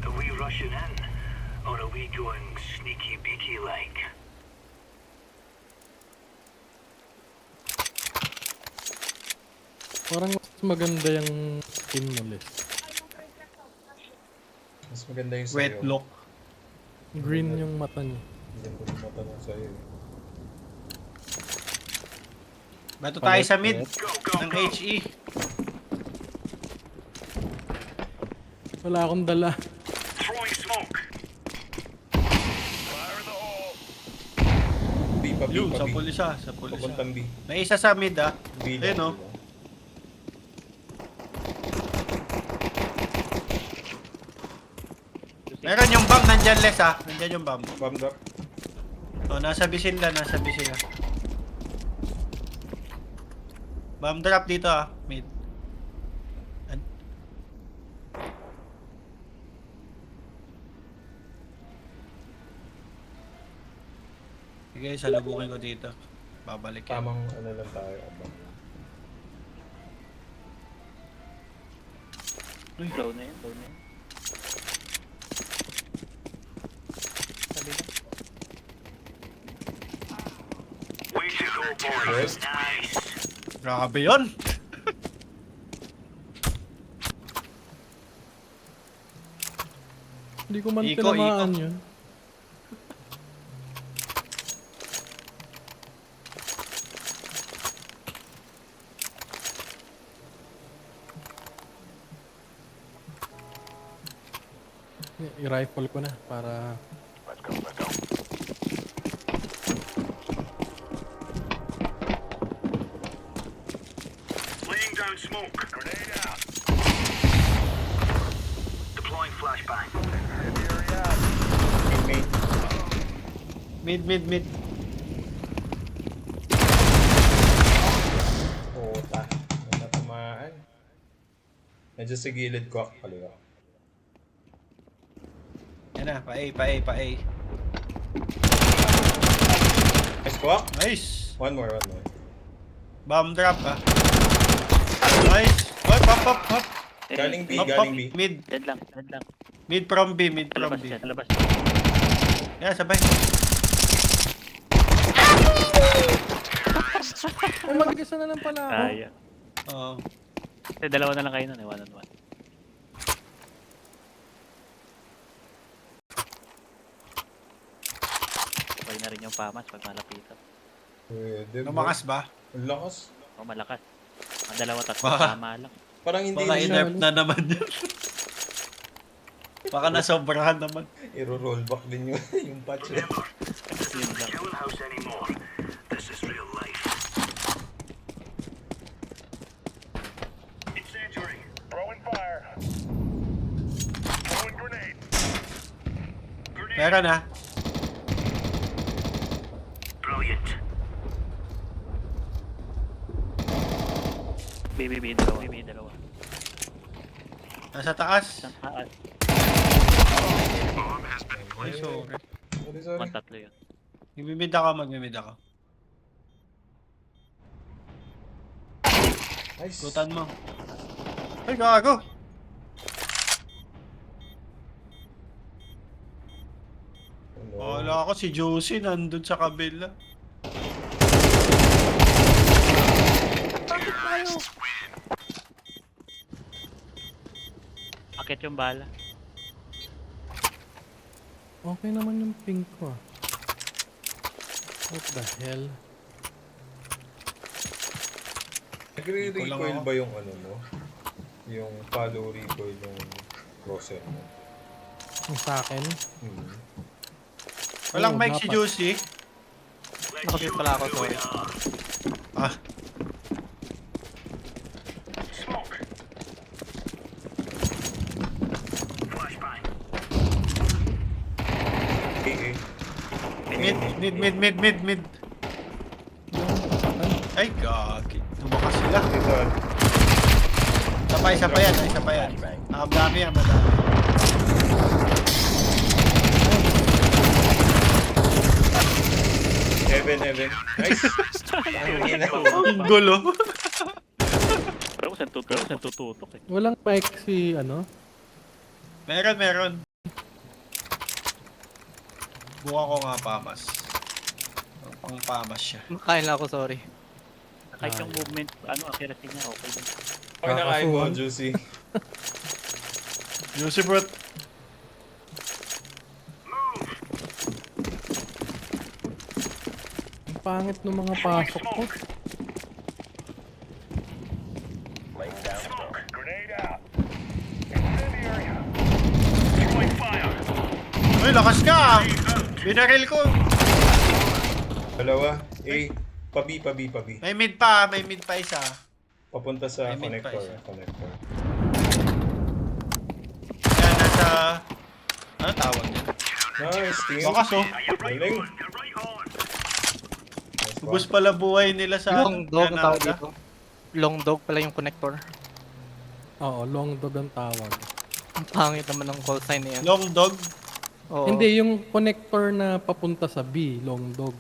Are we rushing in? Or are we going sneaky beaky like? Parang mas maganda yung skin mo, Les. Mas maganda yung Wet sa'yo. look. Green yung mata niya. Hindi ko matanong sa'yo. Bato tayo sa mid Go, ng go! HE. Wala akong dala. Throwing smoke! Fire in the hole! B pa, B Yun, pa, sa B. pulisa, sa pulisa. Papuntang B. May isa sa mid ah. B Ayun lang. oh. B lang. Meron yung bomb, nandyan Les ah. Nandyan yung bomb. Bomb drop. Oh, nasa bisin lang, nasa bisin lang. Bomb drop dito ah, mid. Sige, salubungin ko dito. Babalik yan. Tamang ano lang tayo. Abang. Low na yun, low na yun. Sabi na. Way to go, boys! Nice! Grabe yun! Hindi ko man Iko, tinamaan iko. yun. I-rifle ko na para Laying down smoke. Grenade out. Deploying flashbang. Main. Mid. Puta. Natatamaan. Medyo sa gilid ko ako kaliwa. Yan na, pa A. Nice walk. Nice! One more. Bomb drop ah. Nice! Hop! Eh, Galing B, Hop, galing B. Mid. Dead lang, dead lang. Mid from B. Talabas siya, talabas. Yan, sabay. ay, mag-isa na lang pala ako. Kaya. Oo. Kasi dalawa na lang kayo nun eh, 1-on-1. Okay na rin yung pamas pag malapitan. Pwede. Lumakas ba? Ang lakas. O malakas. Ang dalawa tatlo, Baka- tama lang. Parang hindi Baka na siya. inerp na naman yun. Baka nasobrahan naman. I-rollback din yung, yung patch. Yun lang. Killing house anymore. This is real life. Incendiary. Throwing fire. Throwing grenade. Grenade. Meron ah. Brilliant. BBB, dalawa. Nasa taas. Isang taas, Ay, sorry. Sorry. tatlo yun. Magmimid ako. Nice. Tutan mo. Ay, gago! Ano? Wala ako si Josie nandun sa kabila. Akit yung bala. Okay naman yung pink ko ah. What the hell? Nagre-recoil ba yung ano mo? Yung follow recoil yung crosshair mo? Yung sa akin. Walang Oo, mic si dapat. Josie. Nakapit pala ako, sorry. Ah, Smoke. Flashbang. Okay. mid. Ay, gagi. Tumakas sila. Ito. Isa pa yan. Madami. Heaven. Nice. Ang ina. Ang gulo. Pero saan tututok eh. Walang mic si ano? Meron. Buka ko nga pamas. Pang pamas siya. Makain lang ako, sorry. Kahit yung movement, accuracy niya, okay din. Pag nakain mo, Kakasuhan. Juicy. Juicy Brut. Ang pangit ng mga pasok ko. Uy, lakas ka! Binaril ko! Dalawa. Pabi. May mid pa isa. Papunta sa May mid pa connector. isa. Connector. Yan, nasa... Ano tawag niya? Nice, team. Bakas oh. Galing. Ubus pala buhay nila sa... Long dog ang tawag Canada. dito. Long dog pala yung connector. Oo, long dog ang tawag. Ang pangit naman ng call sign na yan. Long dog. Oo. Hindi, yung connector na papunta sa B, long dog.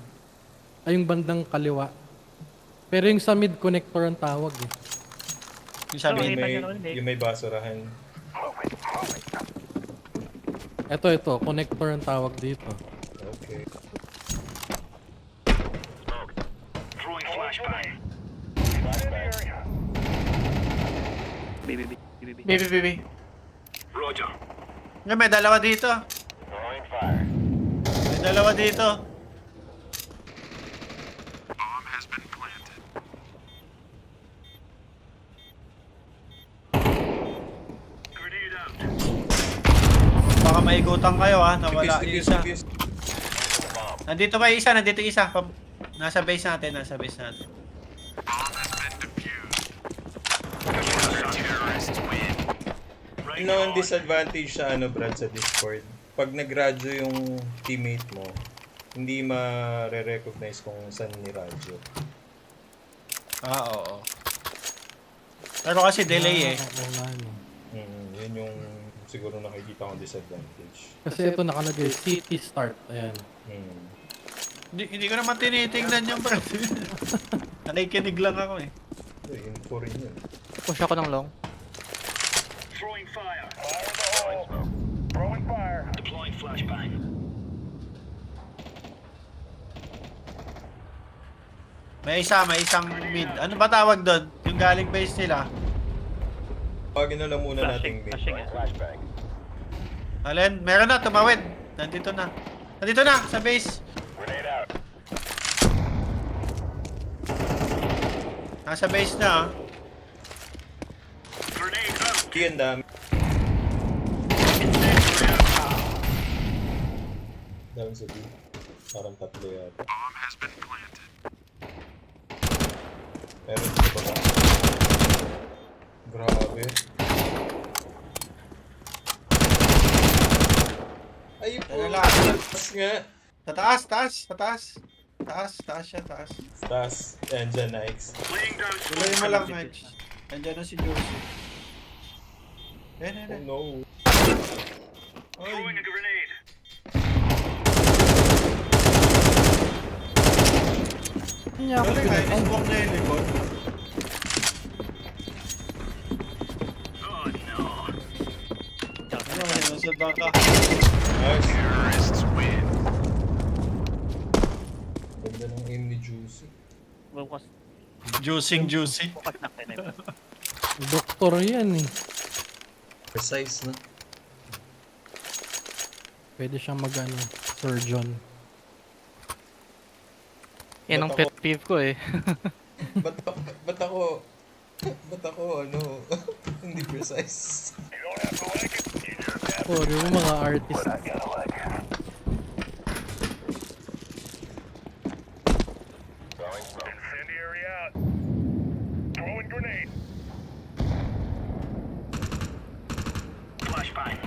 Ay, yung bandang kaliwa. Pero yung sa mid connector ang tawag eh. Yung sabi, Okay. Yung may basurahan. Ito, connector ang tawag dito. Okay. Throwing flashbang. BBB. Baby. Roger. Nga, may dalawa dito. May dalawa dito. Grenade out. Baka maikutan kayo ha, nawala yung isa. Defuse. Nandito ba yung isa? Nandito yung isa. Nasa base natin. Yun ang disadvantage sa Brad, sa Discord. Pag nag-radyo yung teammate mo, hindi ma-recognize kung saan ni-radyo. Oo. Pero kasi delay eh. Oo nga, no. Yun yung siguro nakikita kong disadvantage. Kasi ito nakalagay, city start. Ayan. Hindi ko naman tinitingnan yung bro. Nakikinig lang ako eh. Info rin yun. Push ako ng long. Throwing fire. Fire in the hole. Throwing fire. Deploying flashbang. May isang mid. Ano ba tawag doon? Yung galing base nila. Pagin na lang muna nating Flashing mid. eh. Alin? Meron na, tumawid. Nandito na sa base. Grenade out. Nasa base na ah. Grenade out. Yan dami. Dami sa B. Parang tatlo yata. Meron dito ba? Grabe. Ay po. Ano lang? Taas nga. Sa taas siya. Taas. Yan dyan, Nikes. Laying down Tuloy mo lang, Mike. Nandiyan na si Josie. Oh Yan. no. throwing a grenade. Kanya ako Kaya smoke na yung likod. Oh no. Ano, nasa baka. Nice. Ganda ng aim ni Juicy. Bukas Juicing. na kayo. Doktor yan eh. Precise na. Pwede siyang surgeon. Yan ang pet peeve ko eh. Ba't ako hindi precise. Oh, di ba mga artist? Incendiary out. Throwing grenade. Flashbang.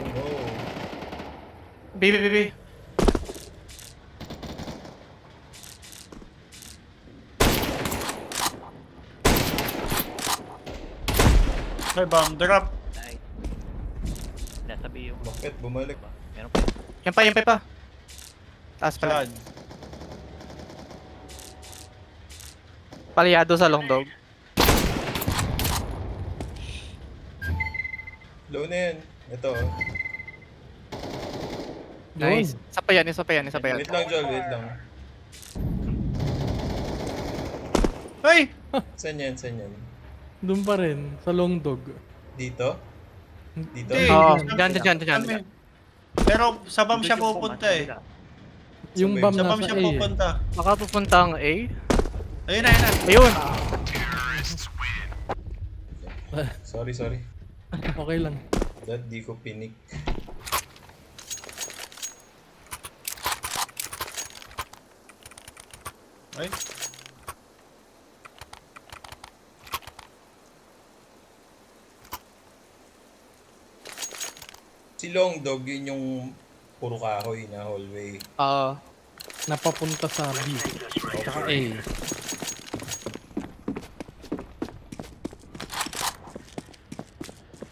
Oh no. Baby. May bomb drop. Nice. Nasabi yung... Bakit bumalik? Meron pa. Yan pa. Taas pala. Saan? Palyado sa long dog. Low na yan. Ito. Oh. Nice. Isa pa yan, isa pa yan, isa pa yan. Wait lang, Joel. Wait lang. Ay! Saan yan? Saan yan? Doon pa rin, sa long dog. Dito? Dito? Hindi. Oo, Sa- dyan. Pero sa BAM siya pupunta eh. Yung Sabay. bomb Sa BAM nasa siya A eh. pupunta. Baka pupunta ang A. Ayun na, ayun na. Ayun! Sorry. Okay lang. That di ko pinik. Ay. Si Long Dog, yun yung puro kahoy na hallway. Napapunta sa B. Tsaka A.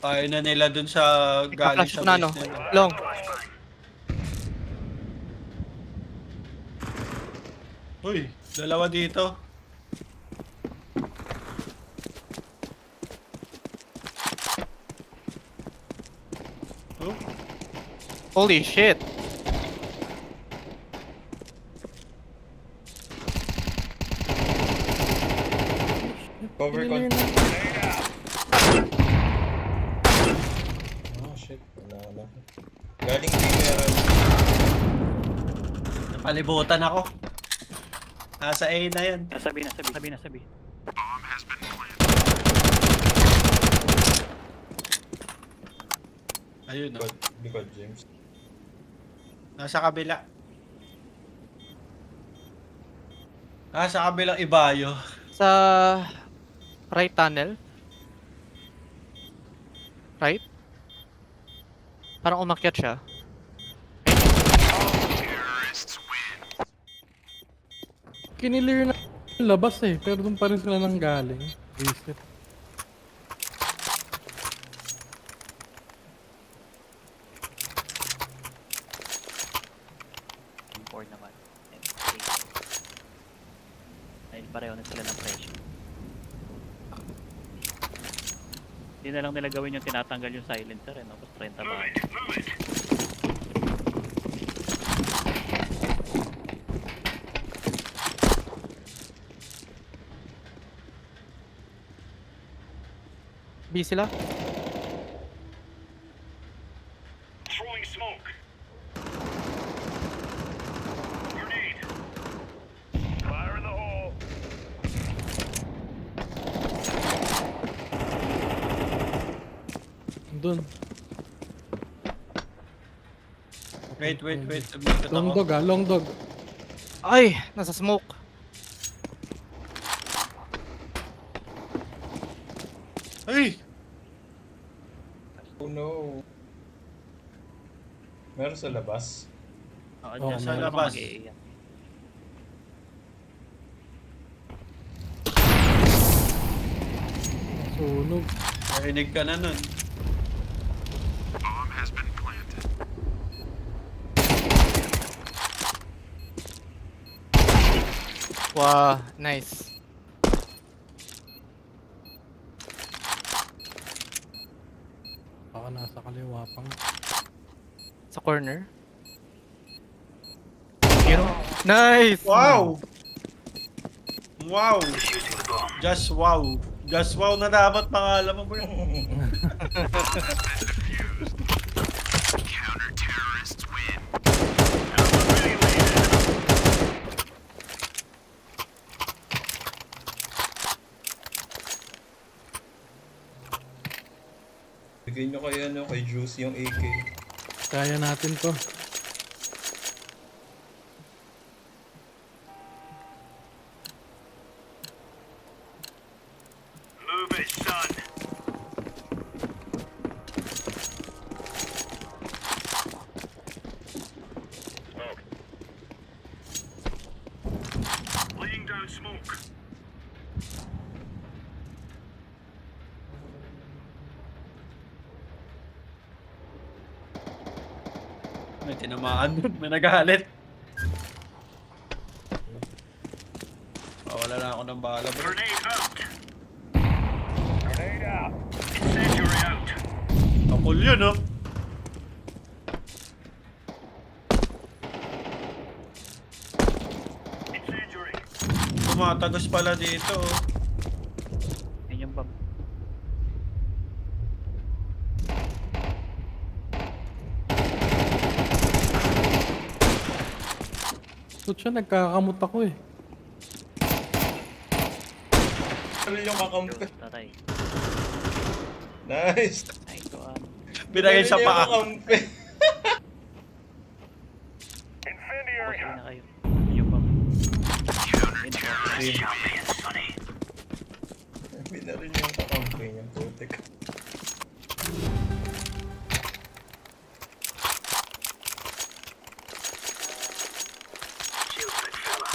Kaya na nila dun sa galing Flash sa ko na, no? base nila. Long. Uy, dalawa dito. Oh, Holy shit. Cover con... Clear na. Oh shit, wala. Galing B meron. napalibutan ako. Nasa A na yun. Nasabi. Ayun, no? Likod, James. Nasa kabila. Nasa kabilang ibayo. Sa right tunnel. Right? Parang umakyat siya. Kinilir na yung labas eh. Pero doon pa rin sila nang galing. Visit. M4 naman. M8. Dahil pareho na sila ng pressure. Hindi na lang nila gawin yung tinatanggal yung silencer eh, no? Tapos 30 ba? Move it. B sila. Throwing smoke. Grenade. Fire in the hole. Doon. Wait. Long dog ah, long dog. Ay! Nasa smoke. Ay! Oh no. Meron sa labas. Oo, Oo, dyan sa sa labas. labas. Mag-i-A. Sunog. Narinig ka na nun. Wow, nice. Baka nasa kaliwa pang. Sa corner. Yun. Nice! Wow! Wow! Defusing the bomb. Just wow. Just wow na dapat pangalan mo, bro. Bigyan nyo kay ano, kay Juice yung AK. Kaya natin to. Move it, son. Smoke. Laying down smoke. May tinamaan dun. May nagalit. Wala na ako ng bala, bro. Grenade out. Grenade out. Incendiary out. Kapoy Full yun, oh. Incendiary. Tumatagos pala dito, oh. Yun yung bomb. So siya, nagkakamot ako eh. Ano yung kakampi? Tatay. Nice! Ay, ito ano. Binagay sa Ano yung paa. kakampi? Incendiary. Kasi na kayo. Yun yung bomb. Champion, Sonny. Binarin yung kakampi niya, putik. Shield big fella.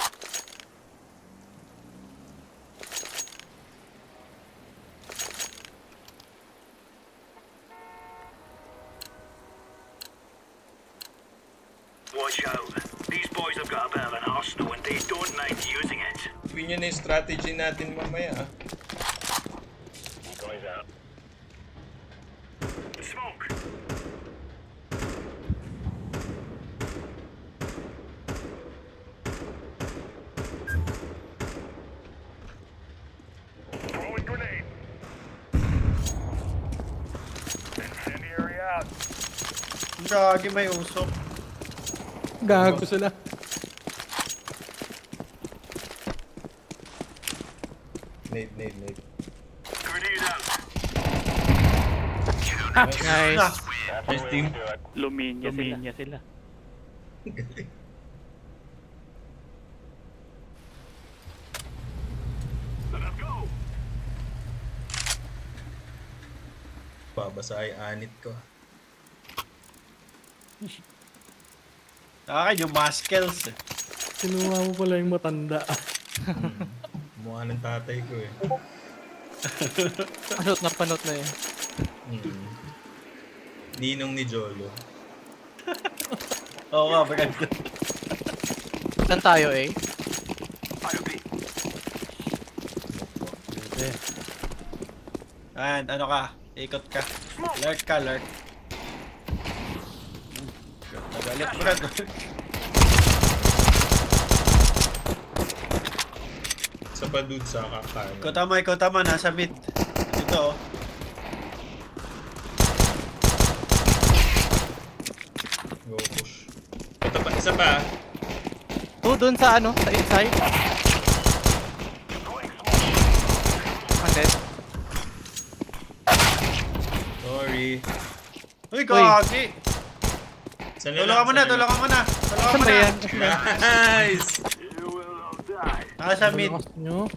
Watch out. These boys have got a bit of an arsenal and they don't mind using it. Yun yun yung strategy natin mamaya. Ah. Guys out. Smoke. Throwing grenade. Incendiary out. Gagi, may usok. Gago sila. Nade. Grenade out. Nice. Nice team. Luminya sila. Let's go. Babasa ay anit ko. Akin yung Maskels, eh. Kinuha mo pala yung matanda. Mukha ng tatay ko eh. Panot na yun. Mm. Ninong ni Jolo. Oo nga, maganda. Saan tayo eh? Fire B. Ayan, ano ka? Ikot ka. Lurk ka, lurk. Nagalit mo na. Sa padud sa kakanan. Ikaw tama, nasa mid. Dito, oh. Go push. Ito pa, isa pa. Dun sa ano, sa inside. Undead. Sorry. Uy, gagi! Saan Tulungan mo na. Saan ba yan? Nice! You will not die. Nasa mid. Lakas nyo.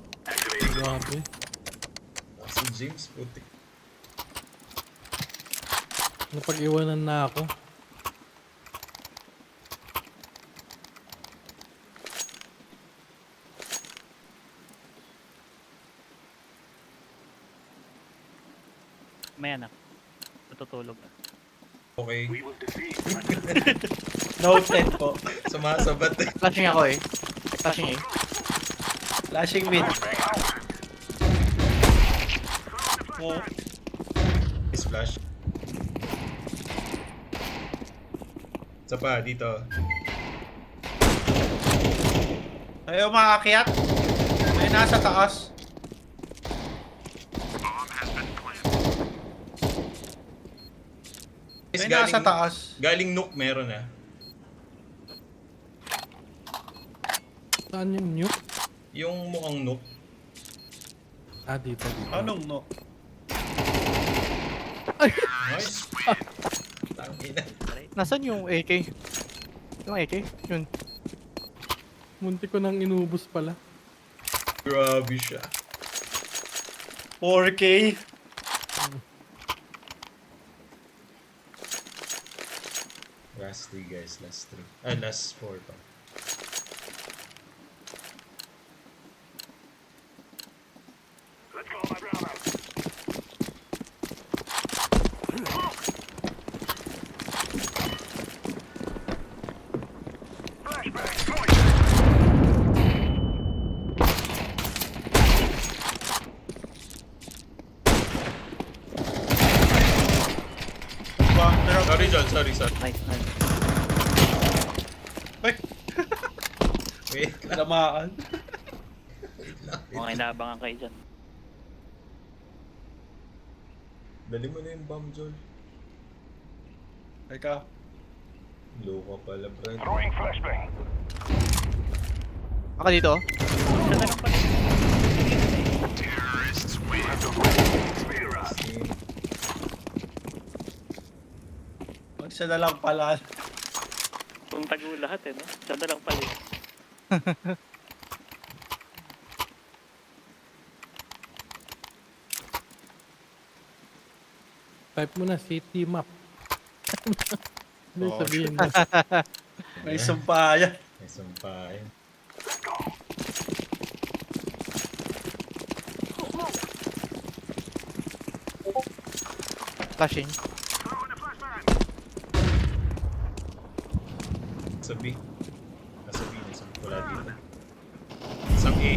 Grabe. Si James, putik. Napag-iwanan na ako. May anak. Natutulog na. Okay. We will defeat. Noted po. Sumasabat eh. Flashing ako eh. Flashing eh. Flashing mid. Oh. Splash. Isa pa, dito. Ayaw makaakyat. May nasa taas. Guys, May nasa taas. Galing Nook meron ah. Saan yung nuke? Yung mukhang Nook. Ah, dito. Anong no? Nice. Tangina. Nasaan yung AK? Yung AK? Yun. Munti ko nang inubos pala. Grabe siya. 4K. Last 3 guys, last 3. Last 4 pa. Let's go, my brother. Flashbang, going. Sorry, Joel. Sorry. Nice, nice. Ay, Wait. lamaan. Okay, naabangan kayo dyan. Dali mo na yung bomb, Joel. Teka. Low ka pala, Brad. Throwing flashbang. Baka dito. Isa na lang pala. Terrorists win. Spear us. Isa na lang pala. Kung tago lahat no? Isa na lang pala. Type mo na city map. Ano Oh, sabihin mo? May sumpayan. May sampahin. Flashing. Sa B. Nasa B. Wala dito. Isang A.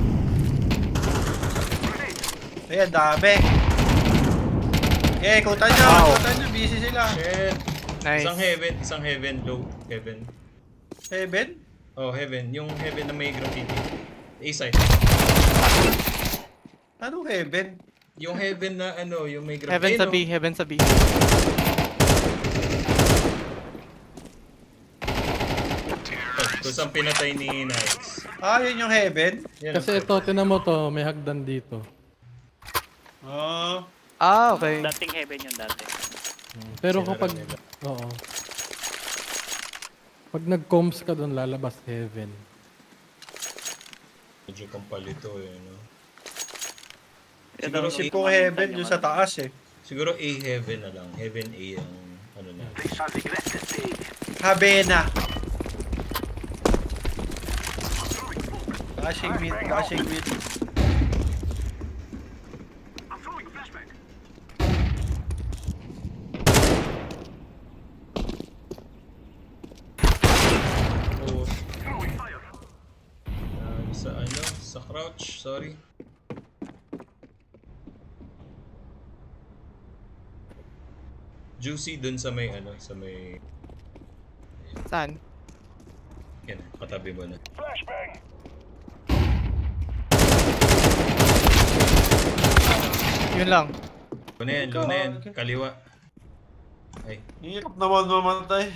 Ayan, dami. Kutan nyo. Wow. Kutan nyo. Busy sila. Shit. Nice. Isang heaven. Low. Heaven. Heaven? Oh, heaven. Yung heaven na may graffiti. A side. Anong heaven? Yung heaven na ano, yung may graffiti. Heaven sa no? B, heaven sa B. Kung saan pinatay ni Nikes. Ah, yun yung heaven? Yan Kasi ito, tinan mo to, may hagdan dito. Oh. Ah, okay. Dating heaven yung dati. Pero Sinara kapag, nila. oo. Pag nag-combs ka doon, lalabas heaven. Medyo kampalito eh, no? Siguro Isip ko heaven yung sa taas eh. Siguro A heaven na lang. Heaven A ang ano na. They shall regret this day. Habena. Flashing mid, flashing mid. I'm throwing flashbang. Oh, Throwing fire. sa ano, sa crouch, sorry. Juicy dun sa may ano, sa may Saan? yan, katabi mo na. Flashbang. Yun lang. Luna yan, kaliwa. Ay, Hirap naman mamatay.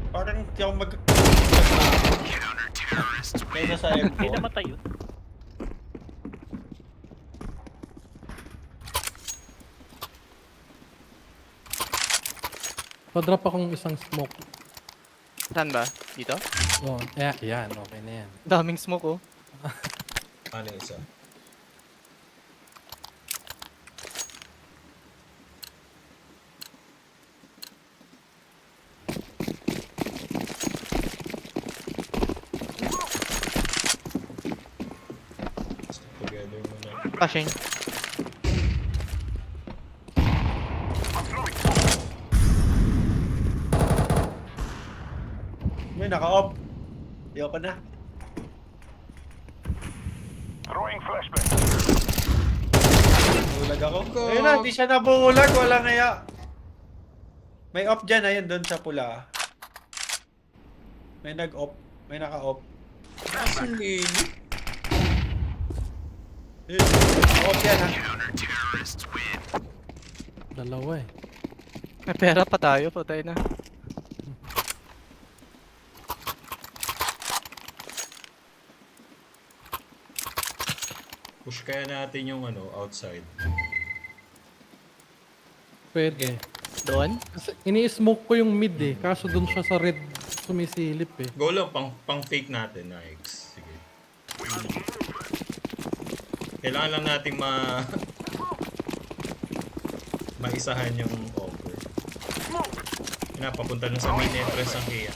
Parang hindi ako mag... Kaya sa Hindi M4. namatay yun. Pa-drop akong isang smoke. Saan ba? Dito? Oh, yan, okay na yan. Daming smoke oh. ano isa? Stick together muna. Flashing. May naka-off. Ayoko na. Throwing flashbang. Bulag ako. Go. Ayun na, di siya nabulag. Wala ngaya. May off dyan, ayun doon sa pula. May nag-off. May naka-off. Asong lili? Ayun, off yan ha. Dalawa eh. May pera pa tayo, patay na. Push kaya natin yung ano, outside. Pwede. Doon? Kasi ini-smoke ko yung mid eh. Kaso doon siya sa red sumisilip eh. Go lang, pang fake natin, Nikes. Sige. Kailangan lang nating maisahan yung offer. Pinapapunta na sa main entrance ang Kia.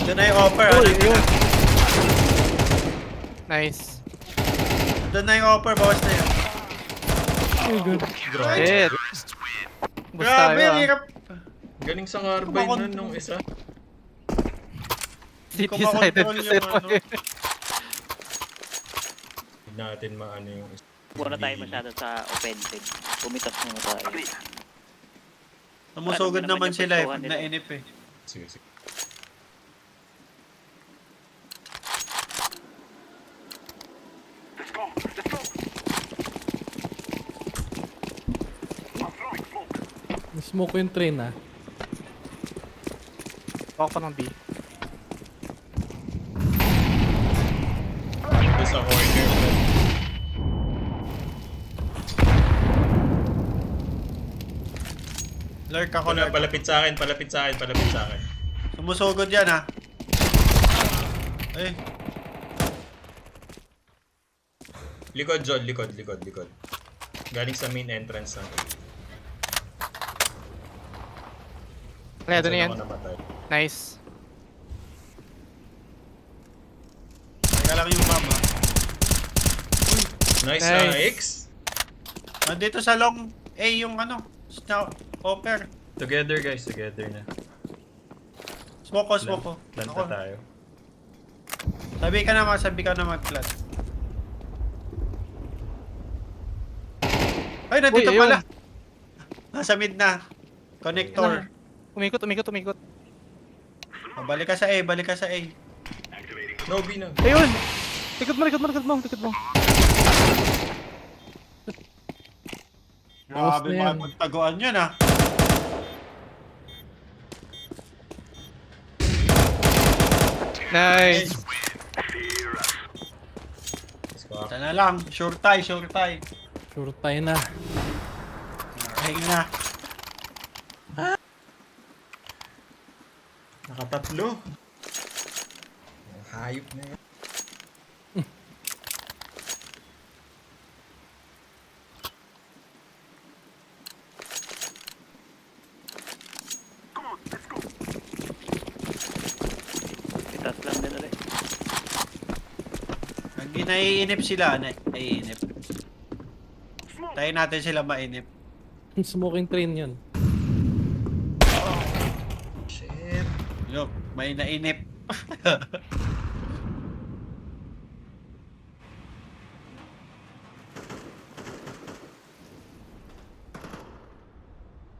Doon na yung offer. Uy, Ano? yun. Nice. Doon na yung offer. Bawas na yun. Oh good. Shit. Bus Grabe, tayo ah. hirap. Galing sa carbine nun nung isa. City-sided Kumakontrol kasi yung ano. Hindi natin maano yung isa. Huwag na tayo masyado sa offensive. Pumitas muna tayo. Tumusugod Alam mo naman yung sila eh, pwestuhan pag nila. nainip eh. Sige, sige. Smoke ko yung train ah. Ako pa ng B. Ito sa corner, Brad. Lurk ako, Ako na, lurk. palapit sa akin, palapit sa akin, palapit sa akin. Sumusugod yan ha. Eh, Likod, John, likod, likod, likod. Galing sa main entrance ng Kaya doon na yan. Ako namatay. Nice. teka lang yung mama. Nice, Nice. X. Nandito sa long A yung ano, hopper. Together guys, together na. Smoke ko, smoke ko. Plan Ako. pa tayo. Sabi ka naman, plan. Ay, nandito Uy, ayun. pala. Nasa mid na. Connector. Umikot, umikot, umikot. Oh, balik ka sa A, balik ka sa A. No, B na. Ayun! Likod mo, likod mo, likod mo, likod mo. Grabe, na yan. makapagtaguan yun ah. Nice. Let's go. Sana lang, sure tie, sure tie. Sure tayo na. Hang na. Nakatatlo. Ang hayop na yan. Itas lang din ulit. Pag naiinip sila, naiinip. Tayo natin sila mainip. Smoking train yun. Shit. Look, may nainip.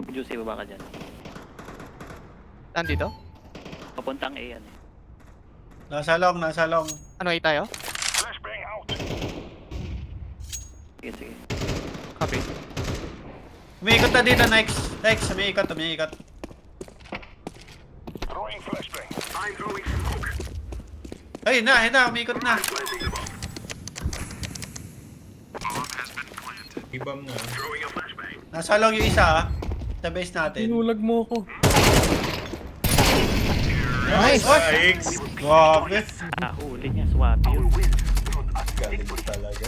Juicy, baba ka dyan. Nandito? Papuntang A yan eh. Nasa long, nasa long. Ano, A tayo? Sige, sige. Copy. Umiikot na dito, next. Next, umiikot, umiikot. Ay, na, umiikot na. Ibam na. Nasa long yung isa ah. Sa base natin. Inulag mo ako. Nice! Oy! X! Grabe. Ah, huli niya, swabby yun. Galing talaga.